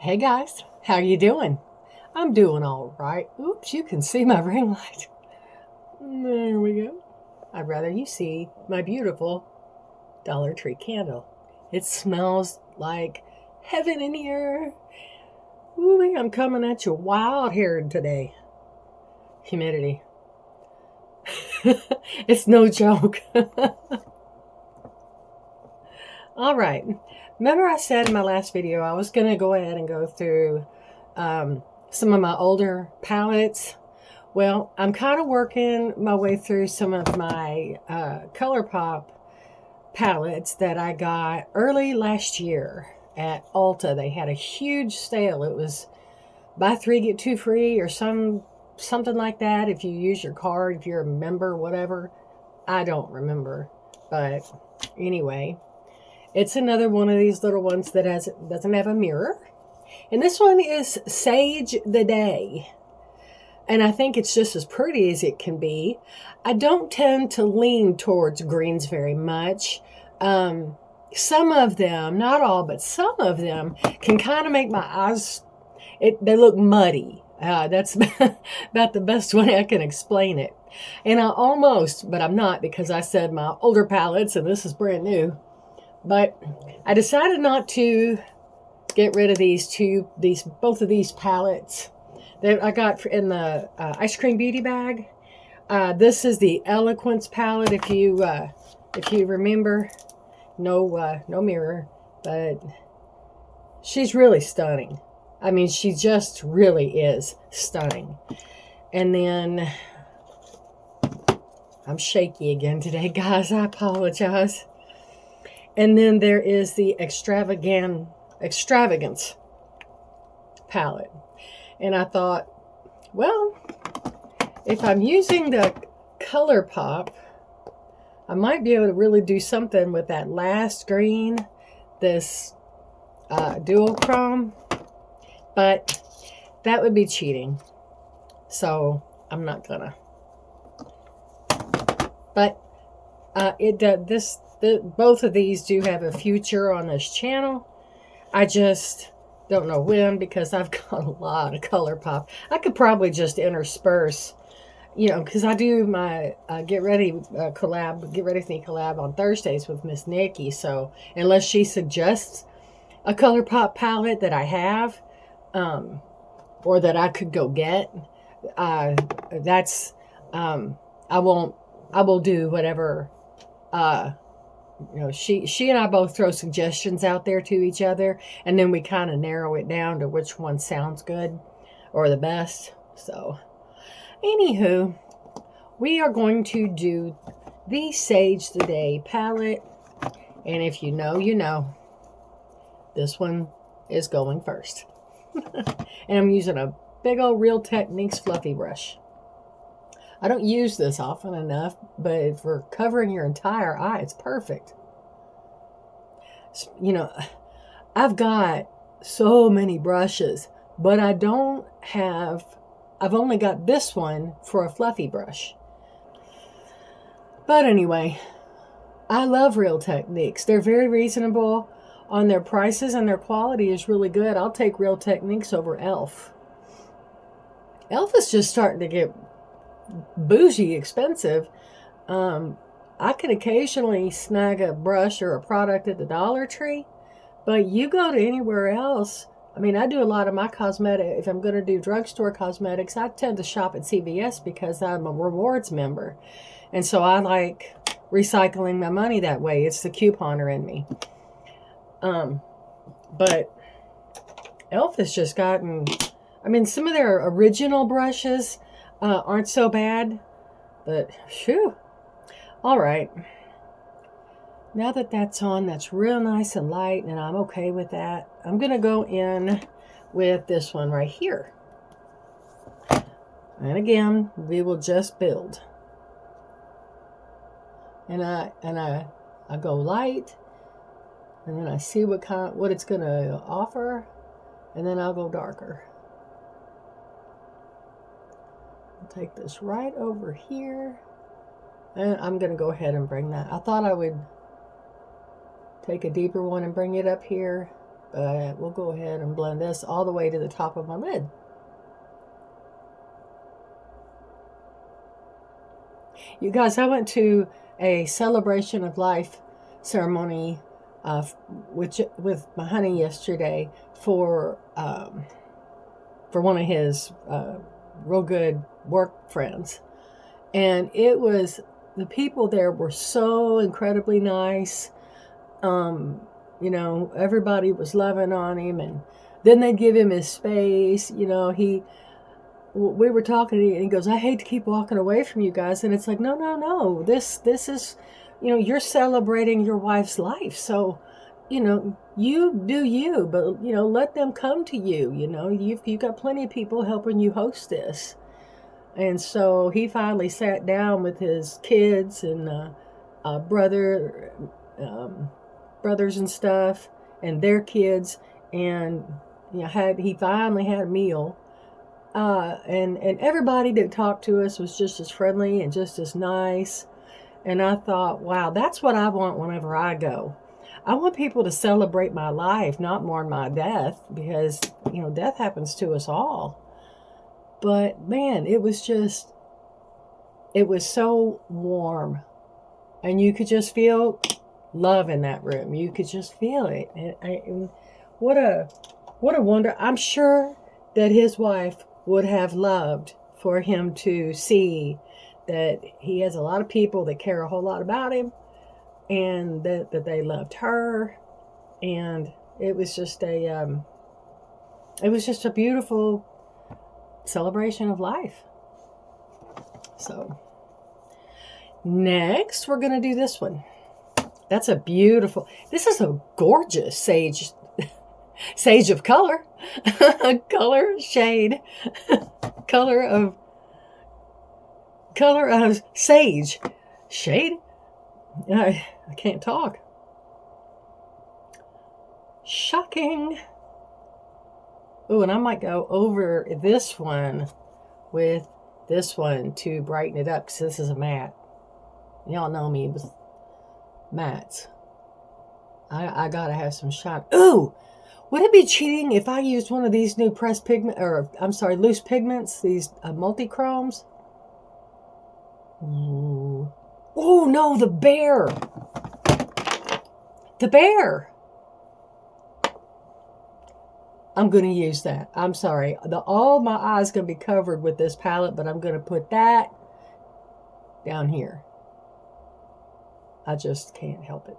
Hey guys, how you doing? I'm doing all right. Oops, you can see my ring light. There we go. I'd rather you see my beautiful Dollar Tree candle. It smells like heaven in here. Ooh, I'm coming at you wild here today. Humidity. It's no joke. All right. Remember I said in my last video I was going to go ahead and go through some of my older palettes. Well, I'm kind of working my way through some of my ColorPop palettes that I got early last year at Ulta. They had a huge sale. It was buy three, get two free or something like that if you use your card, if you're a member, whatever. I don't remember. But anyway, it's another one of these little ones that doesn't have a mirror. And this one is Sage the Day. And I think it's just as pretty as it can be. I don't tend to lean towards greens very much. Some of them, not all, but some of them can kind of make my eyes, they look muddy. That's about the best way I can explain it. And I almost, but I'm not because I said my older palettes and this is brand new. But I decided not to get rid of both of these palettes that I got in the ice cream beauty bag. This is the Eloquence palette. If you remember, no mirror, but she's really stunning. I mean, she just really is stunning. And then I'm shaky again today, guys. I apologize. And then there is the Extravagance palette. And I thought, well, if I'm using the ColorPop, I might be able to really do something with that last green, this dual chrome, but that would be cheating. So I'm not gonna. But both of these do have a future on this channel. I just don't know when because I've got a lot of ColorPop. I could probably just intersperse, because I do my Get Ready with Me collab on Thursdays with Miss Nikki. So unless she suggests a ColorPop palette that I have, or that I could go get, I will do whatever. She and I both throw suggestions out there to each other, and then we kind of narrow it down to which one sounds good or the best. So, anywho, we are going to do the Sage the Day palette, and if you know, you know. This one is going first. And I'm using a big old Real Techniques fluffy brush. I don't use this often enough, but for covering your entire eye, it's perfect. I've got so many brushes, but I've only got this one for a fluffy brush. But anyway, I love Real Techniques. They're very reasonable on their prices and their quality is really good. I'll take Real Techniques over e.l.f. e.l.f. is just starting to get bougie expensive. I can occasionally snag a brush or a product at the Dollar Tree, but you go to anywhere else. I mean, I do a lot of my cosmetic. If I'm going to do drugstore cosmetics, I tend to shop at CVS because I'm a rewards member. And so I like recycling my money that way. It's the couponer in me. But e.l.f. has just gotten, some of their original brushes aren't so bad, but phew. All right. Now that that's on, that's real nice and light, and I'm okay with that. I'm going to go in with this one right here. And again, we will just build. And I go light, and then I see what it's going to offer, and then I'll go darker. I'll take this right over here. And I'm going to go ahead and bring that. I thought I would take a deeper one and bring it up here. But we'll go ahead and blend this all the way to the top of my lid. You guys, I went to a celebration of life ceremony with my honey yesterday for one of his real good work friends. And the people there were so incredibly nice. Everybody was loving on him, and then they'd give him his space. We were talking, and he goes, "I hate to keep walking away from you guys." And it's like, no. This is, you're celebrating your wife's life. So, you do you, but, let them come to you. You've got plenty of people helping you host this. And so he finally sat down with his kids and brothers and stuff, and their kids, and he finally had a meal. And everybody that talked to us was just as friendly and just as nice. And I thought, wow, that's what I want whenever I go. I want people to celebrate my life, not mourn my death, because, death happens to us all. But man, it was so warm. And you could just feel love in that room. You could just feel it. And what a wonder. I'm sure that his wife would have loved for him to see that he has a lot of people that care a whole lot about him, and that they loved her. And it was just a beautiful celebration of life. So next we're going to do this one. This is a gorgeous sage of color. color of sage. Shade? I can't talk. Shocking. Oh, and I might go over this one with this one to brighten it up, because this is a matte. Y'all know me with mattes. I gotta have some shine. Ooh! Would it be cheating if I used one of these new loose pigments, these multi-chromes? Ooh. Oh, no, the bear. The bear. I'm going to use that. I'm sorry. All my eyes going to be covered with this palette, but I'm going to put that down here. I just can't help it.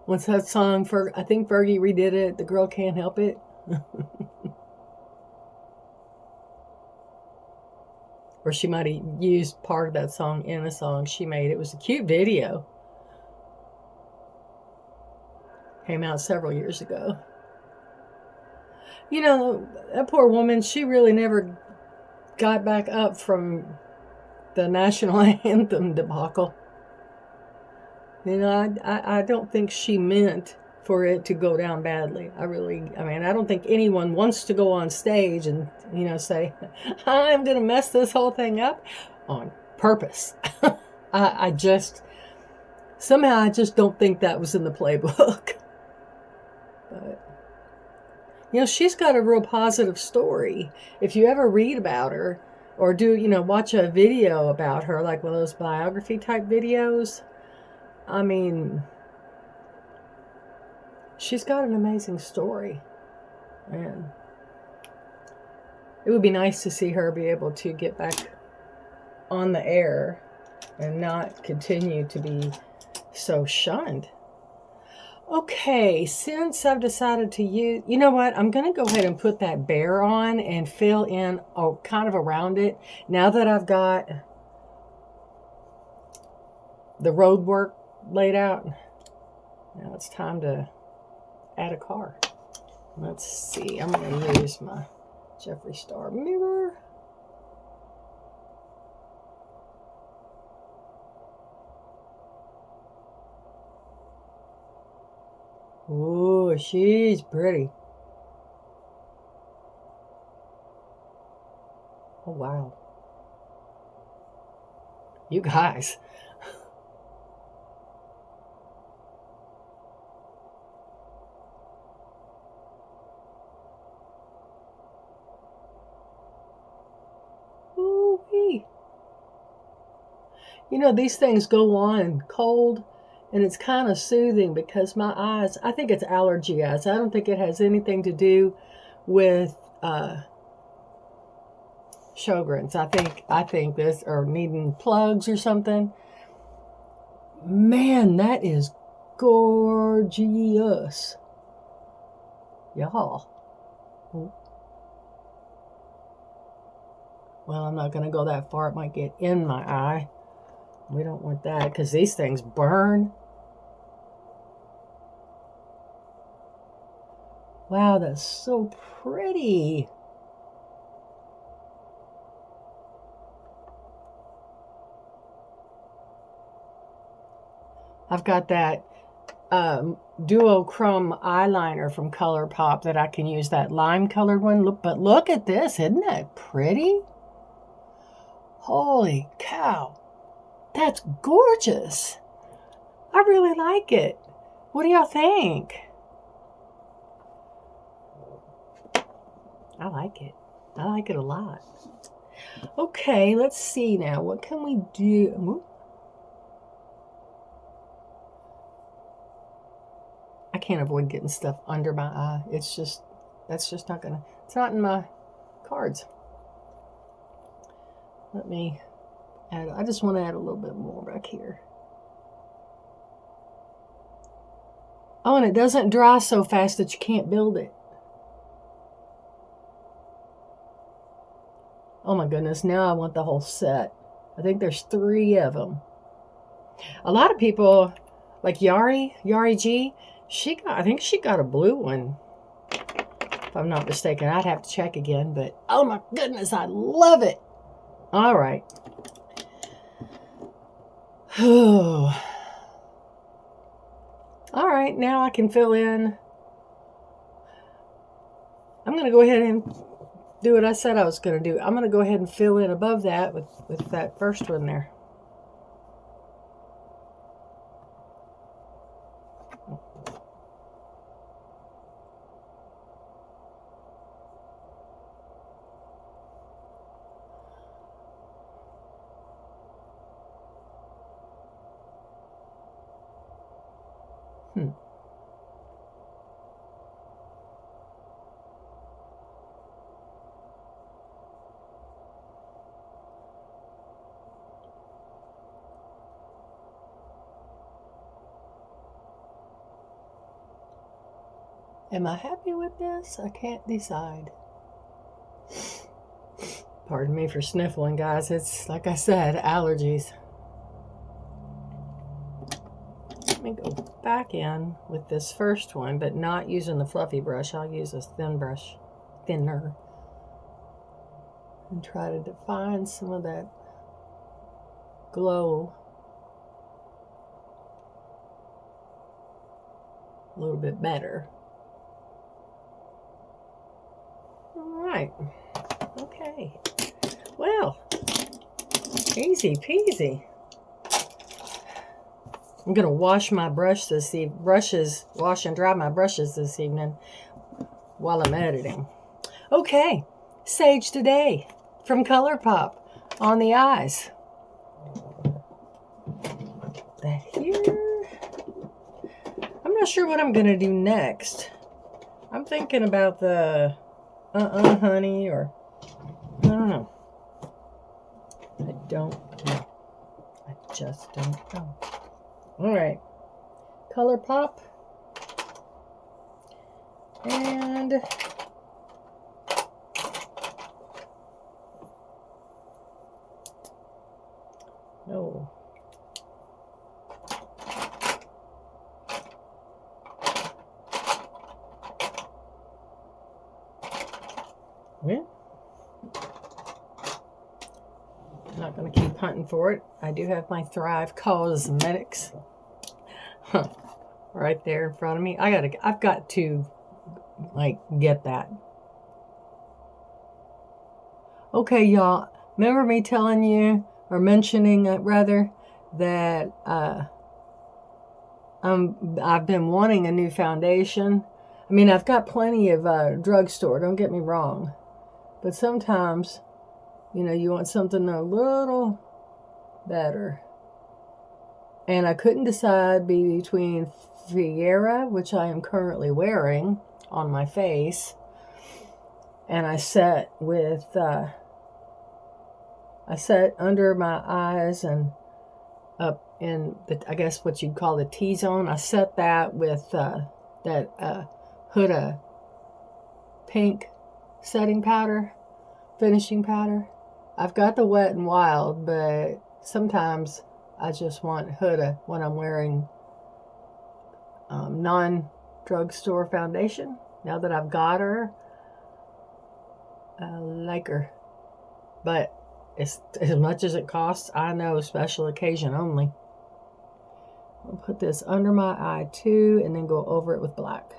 What's that song? I think Fergie redid it. The Girl Can't Help It. Or she might have used part of that song in a song she made. It was a cute video. Came out several years ago. That poor woman, she really never got back up from the national anthem debacle. I don't think she meant for it to go down badly. I don't think anyone wants to go on stage and, say, I'm going to mess this whole thing up on purpose. I just don't think that was in the playbook. But, she's got a real positive story. If you ever read about her or do, watch a video about her, like one of those biography type videos, she's got an amazing story. And it would be nice to see her be able to get back on the air and not continue to be so shunned. Okay, since I've decided to use, you know what, I'm going to go ahead and put that bear on and fill in kind of around it. Now that I've got the road work laid out, now it's time to add a car. Let's see, I'm going to use my Jeffree Star mirror. Ooh, she's pretty. Oh, wow. You guys. You know, these things go on cold, and it's kind of soothing because my eyes, I think it's allergy eyes. I don't think it has anything to do with Sjogren's. I think this, or needing plugs or something. Man, that is gorgeous. Y'all. Well, I'm not going to go that far. It might get in my eye. We don't want that because these things burn. Wow, that's so pretty. I've got that duochrome eyeliner from ColorPop that I can use, that lime colored one. But look at this. Isn't that pretty? Holy cow. That's gorgeous. I really like it. What do y'all think? I like it. I like it a lot. Okay, let's see now. What can we do? I can't avoid getting stuff under my eye. It's just, that's just not gonna, it's not in my cards. Let me add, I just want to add a little bit more back here. Oh, and it doesn't dry so fast that you can't build it. Oh my goodness, now I want the whole set. I think there's 3 of them. A lot of people, like Yari G, I think she got a blue one, if I'm not mistaken. I'd have to check again, but oh my goodness, I love it. All right. All right, now I can fill in. I'm going to go ahead and do what I said I was going to do. I'm going to go ahead and fill in above that with that first one there. Am I happy with this? I can't decide. Pardon me for sniffling, guys. It's, like I said, allergies. Let me go back in with this first one, but not using the fluffy brush. I'll use a thin brush, thinner, and try to define some of that glow a little bit better. All right. Okay. Well, easy peasy. I'm going to wash my brush this evening. Wash and dry my brushes this evening while I'm editing. Okay. Sage Today from ColorPop on the eyes. That here. I'm not sure what I'm going to do next. I'm thinking about the honey, or I don't know. I don't know. I just don't know. All right. ColorPop. And no. Well, I'm not going to keep hunting for it. I do have my Thrive Cosmetics right there in front of me. I've got to like get that. Okay, y'all. Remember me telling you, or mentioning rather, that I've been wanting a new foundation. I mean, I've got plenty of drugstore. Don't get me wrong. But sometimes, you know, you want something a little better. And I couldn't decide between Fiera, which I am currently wearing on my face, and I set under my eyes and up in the, I guess what you'd call the T-zone. I set that with that Huda pink setting powder, finishing powder. I've got the Wet n Wild, but sometimes I just want Huda when I'm wearing non-drugstore foundation. Now that I've got her, I like her. But it's, as much as it costs, I know, special occasion only. I'll put this under my eye too, and then go over it with black.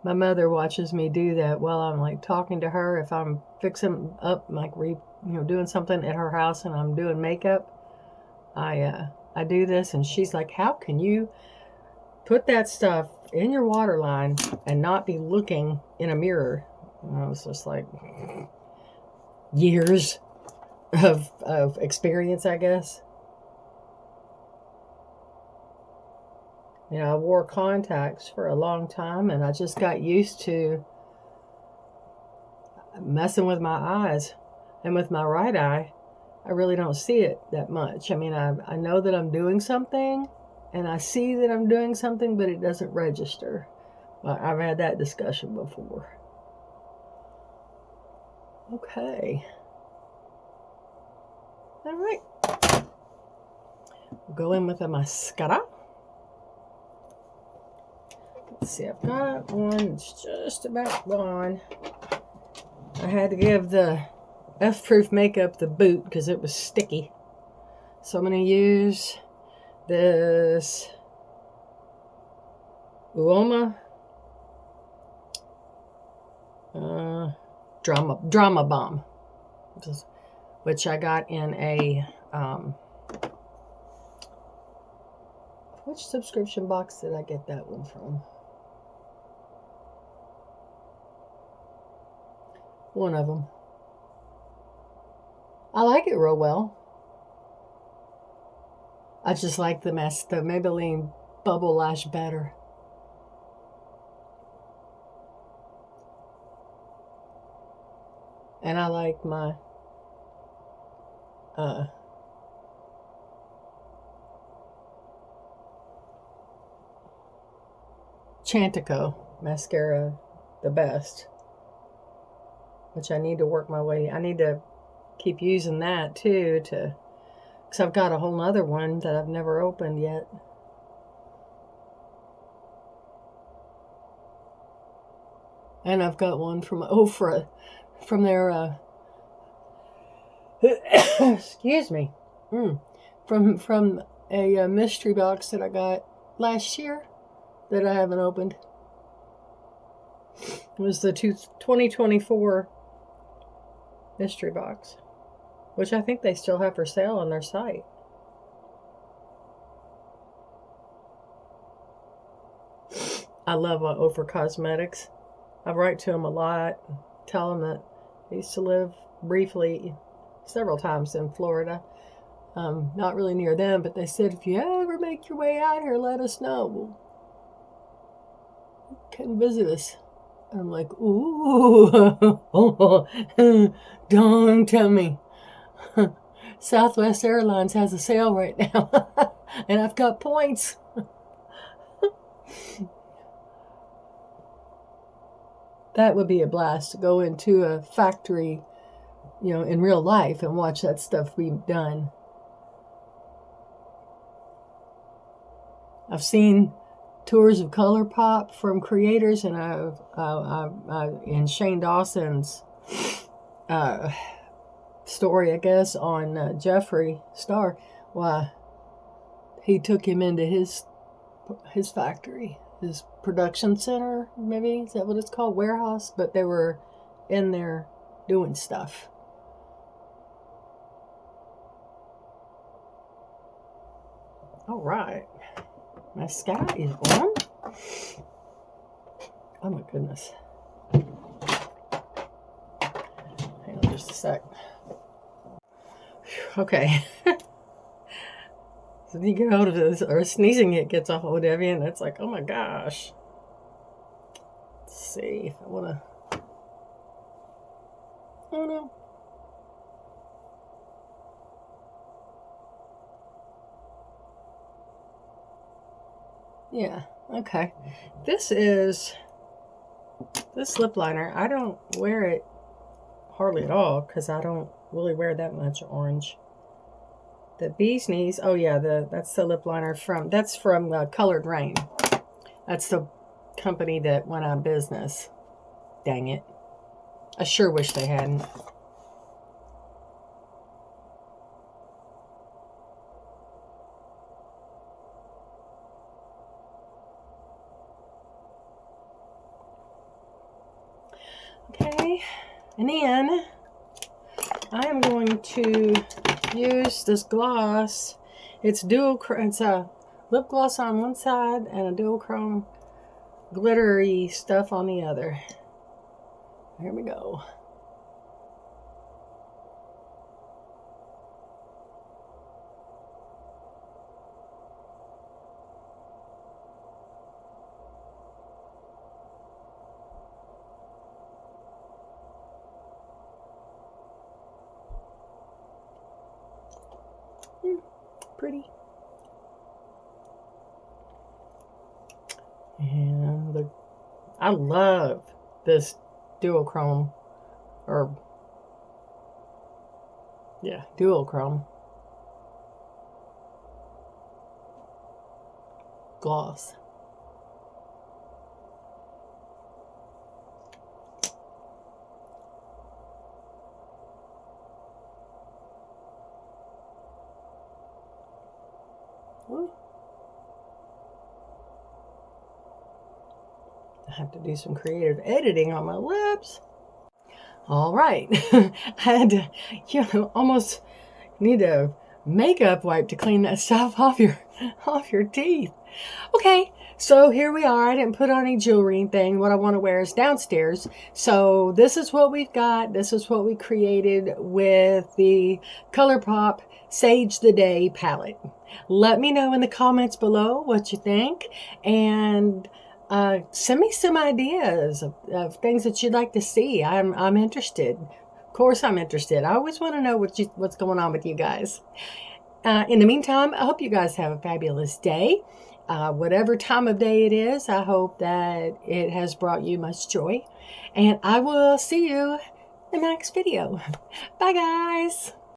My mother watches me do that while I'm like talking to her. If I'm fixing up, like doing something at her house and I'm doing makeup, I do this, and she's like, "How can you put that stuff in your waterline and not be looking in a mirror?" And I was just like, years of experience, I guess. You know, I wore contacts for a long time, and I just got used to messing with my eyes. And with my right eye, I really don't see it that much. I mean, I know that I'm doing something, and I see that I'm doing something, but it doesn't register. Well, I've had that discussion before. Okay. All right. We'll go in with a mascara. Let's see, I've got one. It's just about gone. I had to give the F-proof makeup the boot because it was sticky. So I'm going to use this Uoma Drama Bomb, which I got in a which subscription box did I get that one from? One of them. I like it real well. I just like the Maybelline Bubble Lash better. And I like my Chantico mascara the best, which I need to work my way. I need to keep using that too, because I've got a whole other one that I've never opened yet. And I've got one from Ofra, from their excuse me, from a mystery box that I got last year that I haven't opened. It was the 2024 mystery box, which I think they still have for sale on their site. I love Ofra Cosmetics. I write to them a lot, tell them that I used to live briefly several times in Florida. Not really near them, but they said, if you ever make your way out here, let us know. You can visit us. I'm like, ooh, don't tell me. Southwest Airlines has a sale right now, and I've got points. That would be a blast to go into a factory, in real life and watch that stuff be done. I've seen tours of ColorPop from creators, and in Shane Dawson's story, I guess, on Jeffree Star, why he took him into his factory, his production center, maybe, is that what it's called? Warehouse, but they were in there doing stuff. All right. My sky is on. Oh my goodness. Hang on just just a sec. Okay. So you get hold of this, or sneezing it gets a hold of you, and it's like, oh my gosh. Let's see if I want to. Oh no. Yeah, okay. This lip liner, I don't wear it hardly at all because I don't really wear that much orange. The Bee's Knees, oh yeah, that's the lip liner that's from Colored Rain. That's the company that went out of business. Dang it. I sure wish they hadn't. Okay, and then I am going to use this gloss. It's a lip gloss on one side and a dual chrome glittery stuff on the other. Here we go. Pretty. And I love this dual chrome, or yeah, dual chrome gloss. Ooh. I have to do some creative editing on my lips. All right. I had to, almost need a makeup wipe to clean that stuff off your teeth. Okay, so here we are. I didn't put on any jewelry thing. What I want to wear is downstairs. So this is what we've got. This is what we created with the ColorPop Sage the Day palette. Let me know in the comments below what you think, and send me some ideas of things that you'd like to see. I'm interested. Of course, I'm interested. I always want to know what's going on with you guys. In the meantime, I hope you guys have a fabulous day. Whatever time of day it is, I hope that it has brought you much joy. And I will see you in the next video. Bye, guys.